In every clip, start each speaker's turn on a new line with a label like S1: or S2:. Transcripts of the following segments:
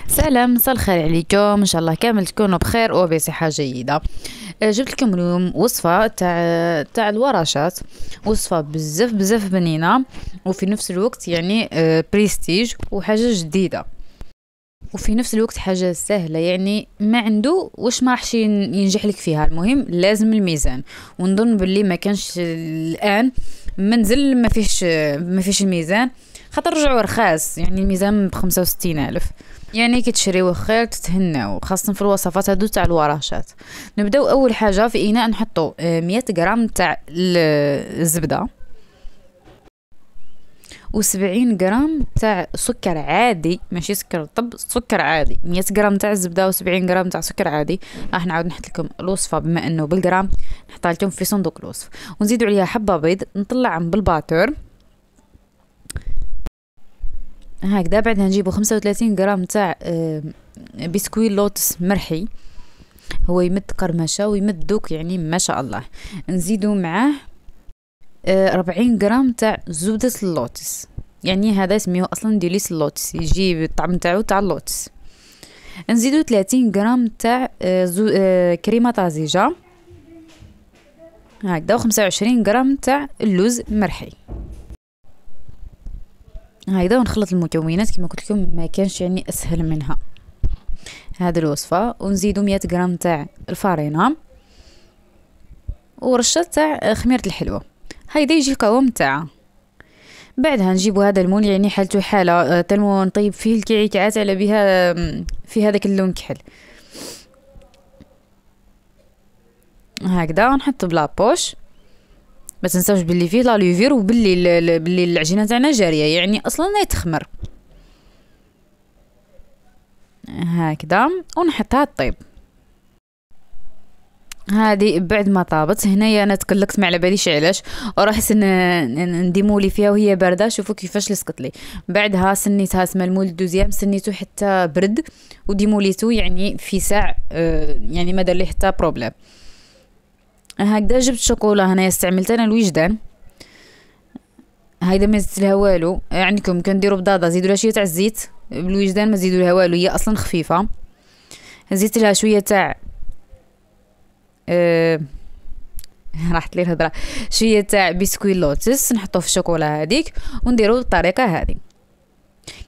S1: سلام، مساء الخير عليكم. ان شاء الله كامل تكونوا بخير وبصحه جيده. جبت لكم اليوم وصفه تاع الورشات. وصفه بزاف بزاف بنينه وفي نفس الوقت يعني بريستيج وحاجه جديده، وفي نفس الوقت حاجه سهله، يعني ما عنده واش ما راحش ينجح لك فيها. المهم لازم الميزان، ونظن باللي ما كانش الان منزل ما فيش الميزان، خاطر رجعوا رخاص. يعني الميزان ب65,000، يعني كي تشريوه خير تتهناو، خاصة في الوصفات هادو تاع الورشات. نبداو اول حاجه في اناء نحطو 100 غرام تاع الزبده، و70 غرام تاع سكر عادي، ماشي سكر طب، سكر عادي. 100 غرام تاع الزبده و70 غرام تاع سكر عادي. راح نعاود نحط لكم الوصفه بما انه بالغرام، نحطها لكم في صندوق الوصف. ونزيدوا عليها حبه بيض نطلعهم بالباتور هكذا. بعدها نجيبو 35 غرام تاع بسكويت لوتس مرحي، هو يمد قرمشه ويمد دوك، يعني ما شاء الله. نزيدو معاه 40 غرام تاع زبدة اللوتس، يعني هذا يسميه اصلا ديليس اللوتس، يجي الطعم تاعو تاع اللوتس. نزيدو 30 غرام تاع كريمه طازجه هكذا، و25 غرام تاع اللوز مرحي هكذا. ونخلط المكونات كما قلت لكم، ما كانش يعني اسهل منها هذه الوصفه. ونزيدو 100 غرام تاع الفارينه ورشه تاع خميره الحلوه، هيدا يجي القوام تاعها. بعدها نجيبو هذا المول، يعني حالته حاله تلمو نطيب فيه الكعكات على بها في هذاك اللون كحل هكذا. نحط بلا بوش، ما تنساوش باللي فيه لا لوفير، وباللي العجينه تاعنا جاريه، يعني اصلا لا يتخمر هكذا. ونحطها طيب. هذه بعد ما طابت هنايا انا تقلقت، ما على باليش علاش، وراح نديمولي فيها وهي بارده. شوفوا كيفاش لصقت لي. بعدها سنيتها سما المول دوزيام، سنيته حتى برد وديموليتو، يعني في ساع يعني ما دار لي حتى بروبليم هكذا. جبت شوكولا، هنايا استعملت انا الوجدان، هيدا ما زدت لها والو. عندكم كنديروا بضاده زيدوا لها شويه تاع الزيت، بالوجدان ما زيدوا لها والو، هي اصلا خفيفه. زدت لها شويه تاع راحت لي الهضره، شويه تاع بسكويت لوتس نحطوه في الشوكولا هذيك، ونديرو بالطريقه هذه.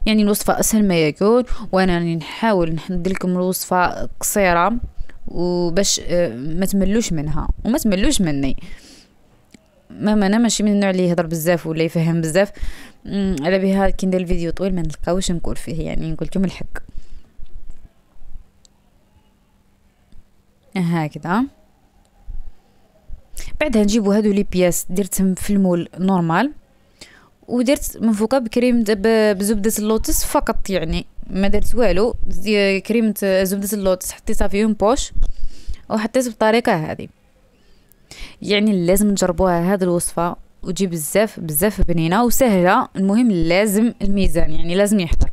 S1: يعني الوصفه اسهل ما يكون، وانا نحاول ندير لكم الوصفه قصيره وباش ما تملوش منها وما تملوش مني. ماما انا ماشي من النوع اللي يهضر بزاف ولا يفهم بزاف، على بها كي ندير الفيديو طويل ما نلقاوش نقول فيه، يعني نقول لكم الحق هكذا. بعدها نجيبو هادو لي بياس درتهم في المول نورمال، ودرت من فوقها بكريم بزبدة اللوتس فقط، يعني ما درت والو. كريمة زبدة اللوتس حطيتها في اون بوش وحطيت بالطريقة هذه. يعني لازم نجربوها هذه الوصفة، وتجي بزاف بزاف بنينة وسهلة. المهم لازم الميزان، يعني لازم يحضر.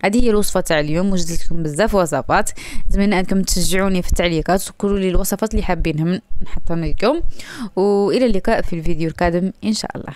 S1: هذه هي الوصفه تاع اليوم، وجدت لكم بزاف وصفات. نتمنى انكم تشجعوني في التعليقات وتقولوا لي الوصفات اللي حابينهم نحطهم لكم، والى اللقاء في الفيديو القادم ان شاء الله.